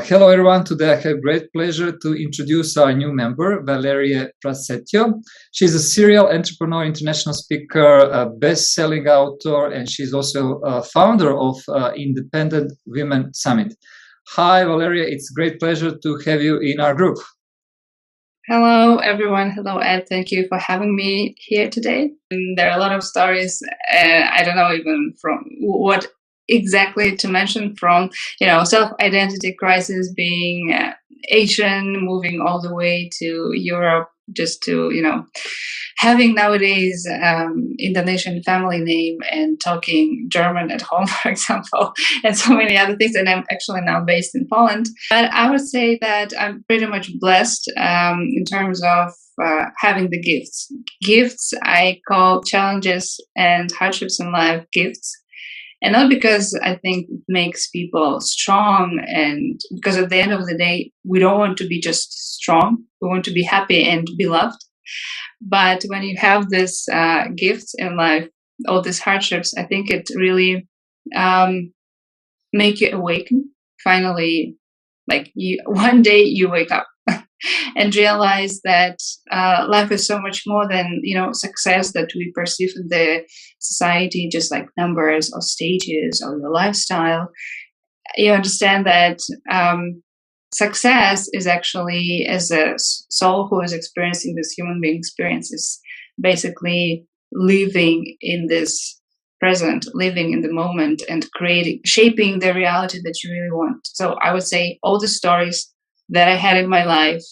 Hello everyone, today I have great pleasure to introduce our new member, Valerie Prasetyo. She's a serial entrepreneur, international speaker, a best-selling author, and she's also a founder of Independent Women Summit. Hi Valerie, it's a great pleasure to have you in our group. Hello everyone, hello Ed, thank you for having me here today. And there are a lot of stories, I don't know even from what exactly to mention, from self-identity crisis, being Asian, moving all the way to Europe, just to having nowadays Indonesian family name and talking German at home, for example, and so many other things. And I'm actually now based in Poland. But I would say that I'm pretty much blessed in terms of having the gifts. Gifts I call challenges and hardships in life gifts. And not because I think it makes people strong, and because at the end of the day, we don't want to be just strong. We want to be happy and beloved. But when you have this gifts in life, all these hardships, I think it really make you awaken. Finally, one day you wake up and realize that life is so much more than success that we perceive in the society, just like numbers or stages or your lifestyle. You understand that success is actually, as a soul who is experiencing this human being experience, is basically living in this present, living in the moment, and shaping the reality that you really want. So I would say all the stories that I had in my life,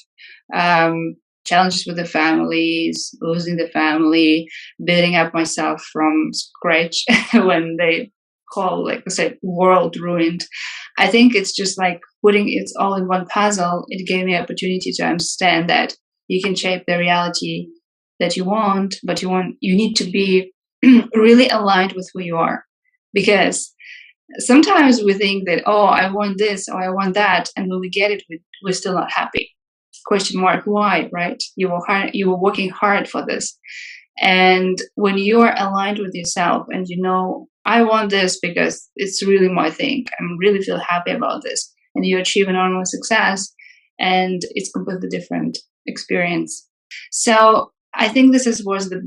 challenges with the families, losing the family, building up myself from scratch when they call, like I said, world ruined. I think it's just like putting it all in one puzzle. It gave me opportunity to understand that you can shape the reality that you want, but you need to be really aligned with who you are. Because sometimes we think that, oh, I want this or I want that, and when we get it, we're still not happy. Question mark, why, right? You were working hard for this. And when you are aligned with yourself and I want this because it's really my thing, I really feel happy about this, and you achieve enormous success, and it's completely different experience. So I think this was the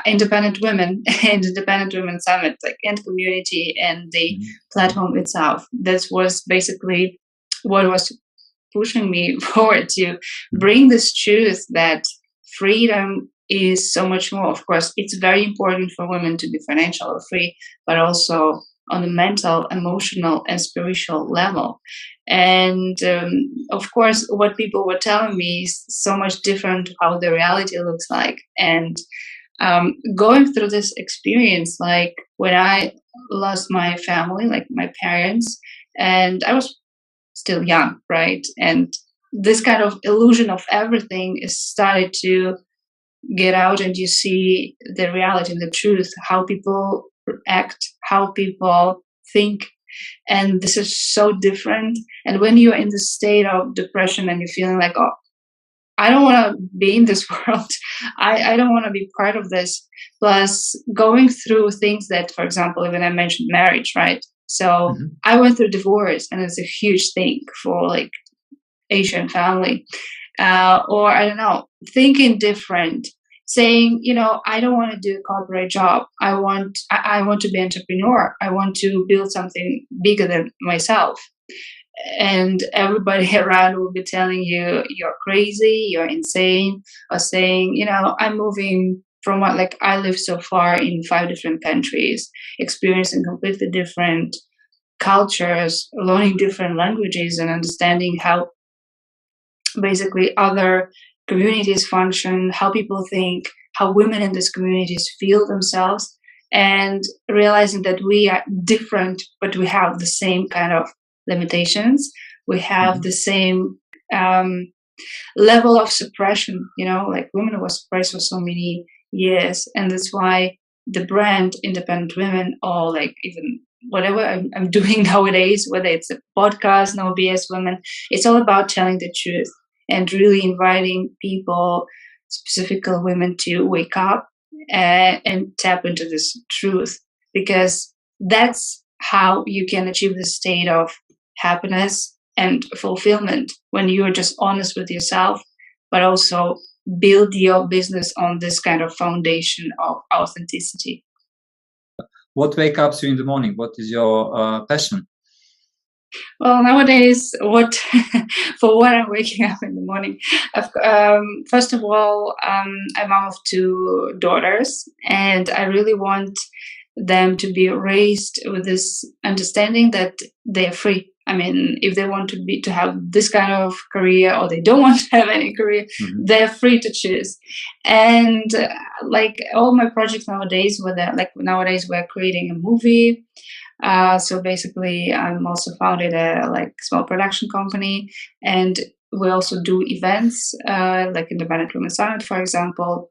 Independent Women and Independent Women Summit, and community and the platform itself. That was basically what was pushing me forward to bring this truth that freedom is so much more. Of course, it's very important for women to be financially free, but also on the mental, emotional, and spiritual level. And of course, what people were telling me is so much different how the reality looks like. And going through this experience, like when I lost my family, like my parents, and I was still young, right? And this kind of illusion of everything is started to get out, and you see the reality and the truth, how people act, how people think. And this is so different. And when you're in the state of depression and you're feeling like, oh, I don't want to be in this world, I don't want to be part of this. Plus going through things that, for example, even I mentioned marriage, right? So I went through divorce, and it's a huge thing for Asian family. Or I don't know, thinking different, saying, I don't want to do a corporate job. I want to be an entrepreneur. I want to build something bigger than myself. And everybody around will be telling you, you're crazy, you're insane, or saying, I'm moving from I lived so far in 5 different countries, experiencing completely different cultures, learning different languages, and understanding how basically other communities function, how people think, how women in these communities feel themselves, and realizing that we are different, but we have the same kind of limitations. We have the same level of suppression, women were suppressed for so many years. And that's why the brand Independent Women, or even whatever I'm doing nowadays, whether it's a podcast, No BS Women, it's all about telling the truth and really inviting people, specifically women, to wake up and tap into this truth. because that's how you can achieve the state of happiness and fulfillment, when you're just honest with yourself, but also build your business on this kind of foundation of authenticity. What wakes up you in the morning? What is your passion? Well, nowadays, for what I'm waking up in the morning, first of all, I'm mom of two daughters, and I really want them to be raised with this understanding that they're free. I mean, if they want to have this kind of career, or they don't want to have any career, they're free to choose. And like all my projects nowadays, nowadays we're creating a movie. So basically, I'm also founded a small production company, and we also do events, like Independent Women Summit, for example.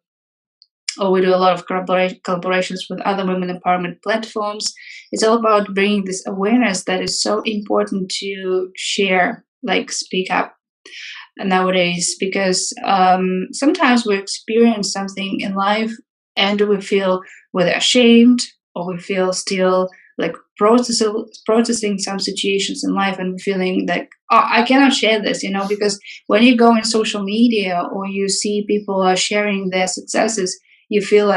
Or we do a lot of collaborations with other women empowerment platforms. It's all about bringing this awareness that is so important to share, speak up nowadays, because sometimes we experience something in life and we feel whether ashamed, or we feel still processing some situations in life, and feeling like, oh, I cannot share this, because when you go in social media or you see people are sharing their successes, you feel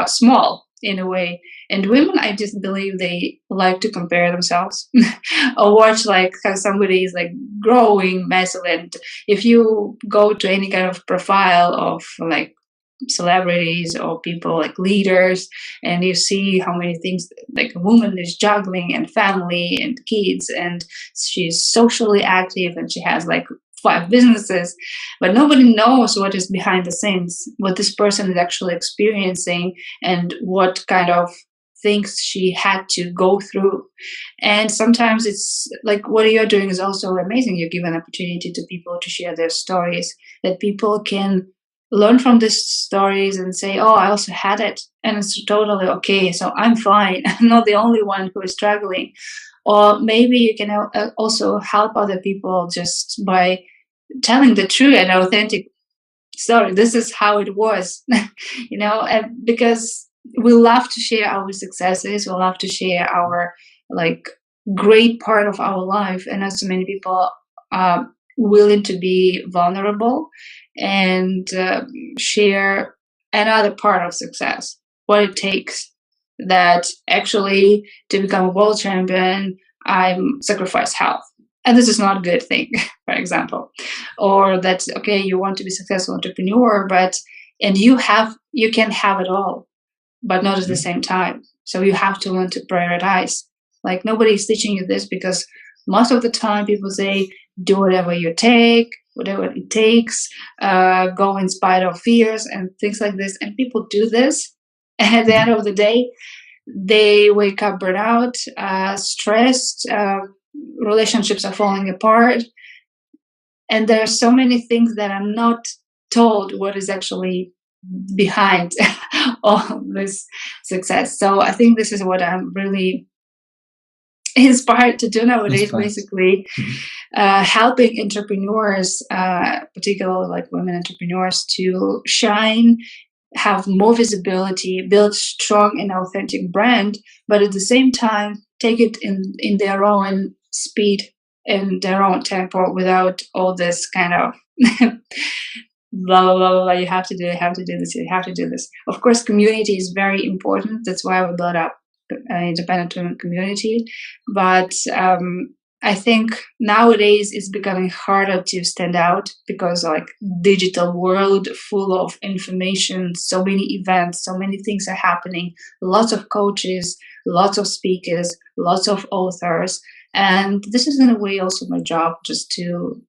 small in a way. And women, I just believe they like to compare themselves or watch how somebody is growing massively. And if you go to any kind of profile of celebrities or people leaders, and you see how many things a woman is juggling, and family and kids, and she's socially active, and she has 5 businesses, but nobody knows what is behind the scenes, what this person is actually experiencing, and what kind of things she had to go through. And sometimes it's what you're doing is also amazing. You give an opportunity to people to share their stories, that people can learn from these stories and say, oh, I also had it, and it's totally okay, so I'm fine. I'm not the only one who is struggling. Or maybe you can also help other people just by telling the true and authentic story. This is how it was, and because we love to share our successes, we love to share our great part of our life, and not so many people are willing to be vulnerable and share another part of success, what it takes, that actually to become a world champion, I sacrifice health. And this is not a good thing, for example. Or that, okay, you want to be a successful entrepreneur, and you can have it all, but not at the same time. So you have to learn to prioritize. Nobody's teaching you this, because most of the time people say, do whatever it takes, go in spite of fears and things like this. And people do this. And at the end of the day, they wake up burnt out, stressed, relationships are falling apart. And there are so many things that I'm not told what is actually behind all this success. So I think this is what I'm really inspired to do nowadays, basically helping entrepreneurs, particularly women entrepreneurs, to shine, have more visibility, build strong and authentic brand, but at the same time take it in their own speed and their own tempo, without all this kind of blah, blah, blah, blah, you have to do this. Of course, community is very important. That's why we built up an independent women community. But I think nowadays it's becoming harder to stand out, because digital world full of information, so many events, so many things are happening, lots of coaches, lots of speakers, lots of authors. And this is in a way also my job, just to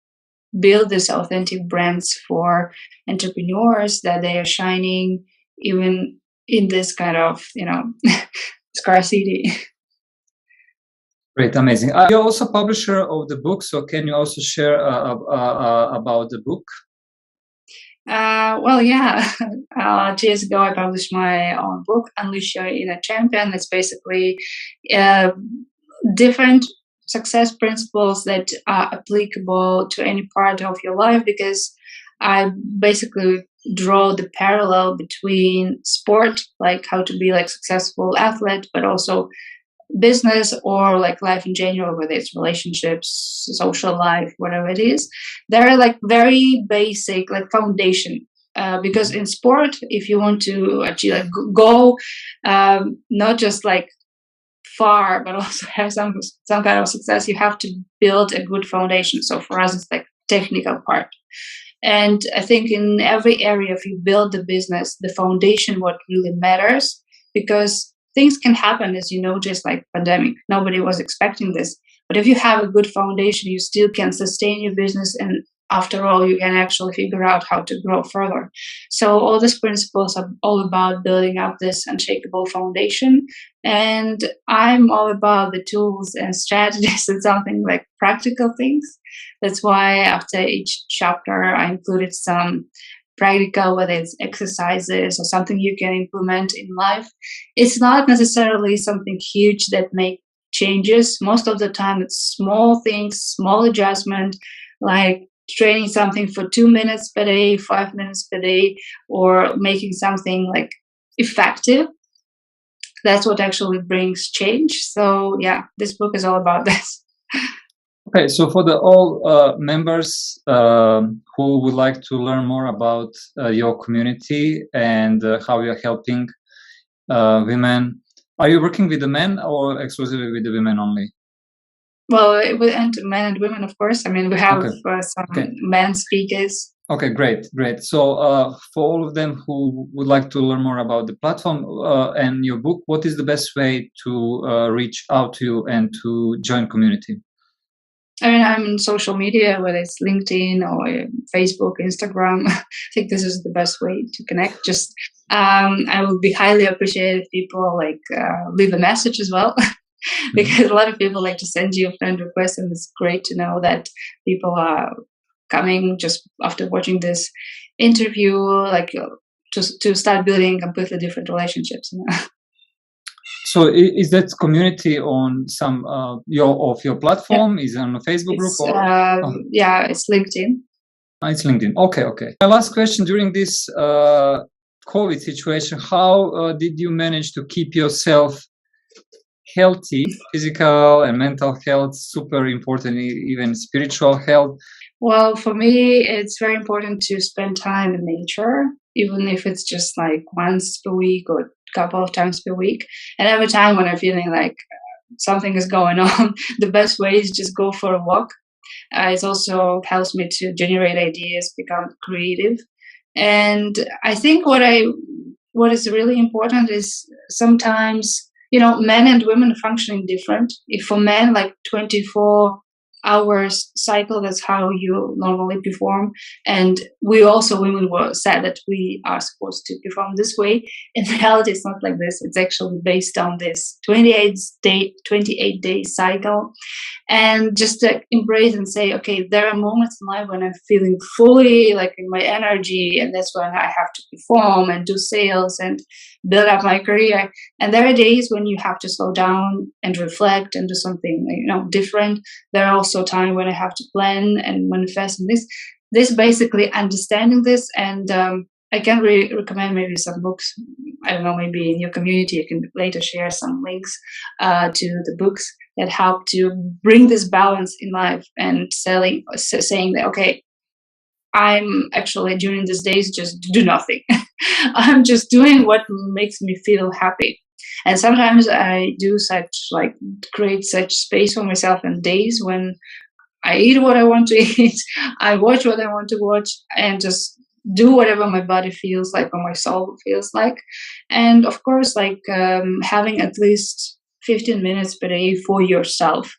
build these authentic brands for entrepreneurs, that they are shining even in this kind of, scarcity. Great, amazing. You're also publisher of the book, so can you also share about the book? Well, yeah. 2 years ago, I published my own book, Unleash Your Inner Champion. It's basically different success principles that are applicable to any part of your life, because I basically draw the parallel between sport, like how to be like successful athlete, but also business or like life in general, whether it's relationships, social life, whatever it is. They're like very basic, like foundation. Because in sport, if you want to actually like go, not just like far, but also have some kind of success, you have to build a good foundation. So for us, it's like technical part. And I think in every area, if you build the business, the foundation, what really matters, because things can happen, as you know, just like pandemic. Nobody was expecting this. But if you have a good foundation, you still can sustain your business. And after all, you can actually figure out how to grow further. So all these principles are all about building up this unshakable foundation. And I'm all about the tools and strategies and something like practical things. That's why after each chapter, I included some practical, whether it's exercises or something you can implement in life. It's not necessarily something huge that make changes. Most of the time, it's small things, small adjustment, like training something for 2 minutes per day, 5 minutes per day, or making something like effective. That's what actually brings change. So yeah, this book is all about this. Okay, so for the all members who would like to learn more about your community and how you're helping women, are you working with the men or exclusively with the women only? Well, and men and women, of course. I mean, we have some men speakers. Okay, great. So for all of them who would like to learn more about the platform and your book, what is the best way to reach out to you and to join community? I mean, I'm in social media, whether it's LinkedIn or Facebook, Instagram. I think this is the best way to connect. Just, I would be highly appreciated if people like leave a message as well, because a lot of people like to send you a friend request, and it's great to know that people are coming just after watching this interview, like just to start building completely different relationships. You know? So is that community on some your platform? Is it on a Facebook group? Yeah, it's LinkedIn. It's LinkedIn. Okay. My last question: during this COVID situation, how did you manage to keep yourself healthy? Physical and mental health, super important, even spiritual health. Well, for me, it's very important to spend time in nature, even if it's just like once per week or a couple of times per week. And every time when I'm feeling like something is going on, the best way is just go for a walk. It also helps me to generate ideas, become creative. And I think what is really important is sometimes, you know, men and women functioning different. If for men, like 24 hours cycle, that's how you normally perform. And we also, women, were said that we are supposed to perform this way. In reality, it's not like this. It's actually based on this 28-day cycle. And just to embrace and say, okay, there are moments in life when I'm feeling fully like in my energy, and that's when I have to perform and do sales and build up my career. And there are days when you have to slow down and reflect and do something, you know, different. There are also times when I have to plan and manifest. And this basically understanding this, and I can really recommend maybe some books. I don't know, maybe in your community you can later share some links to the books that help to bring this balance in life, and saying that, okay, I'm actually during these days just do nothing. I'm just doing what makes me feel happy. And sometimes I do create such space for myself in days when I eat what I want to eat, I watch what I want to watch, and just do whatever my body feels like or my soul feels like. And of course, like having at least 15 minutes per day for yourself.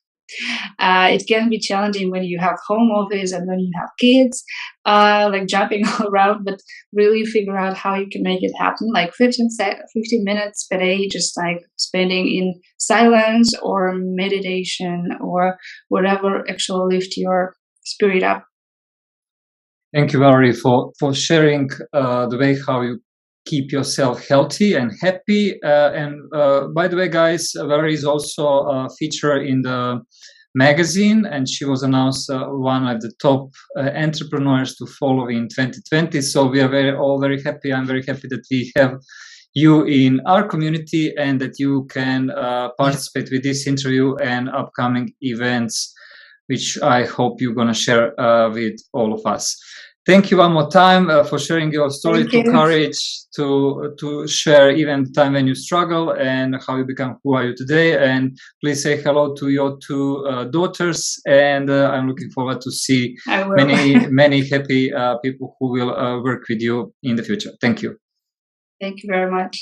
It can be challenging when you have home office and when you have kids, like jumping all around, but really figure out how you can make it happen. Like 15 minutes per day, just like spending in silence or meditation or whatever actually lift your spirit up. Thank you, Valerie, for sharing the way how you keep yourself healthy and happy. And by the way, guys, Valerie is also a feature in the magazine, and she was announced one of the top entrepreneurs to follow in 2020. So we are all very happy. I'm very happy that we have you in our community and that you can participate with this interview and upcoming events, which I hope you're going to share with all of us. Thank you one more time for sharing your story, courage to share even the time when you struggle and how you become who are you today. And please say hello to your two daughters. And I'm looking forward to see many happy people who will work with you in the future. Thank you. Thank you very much.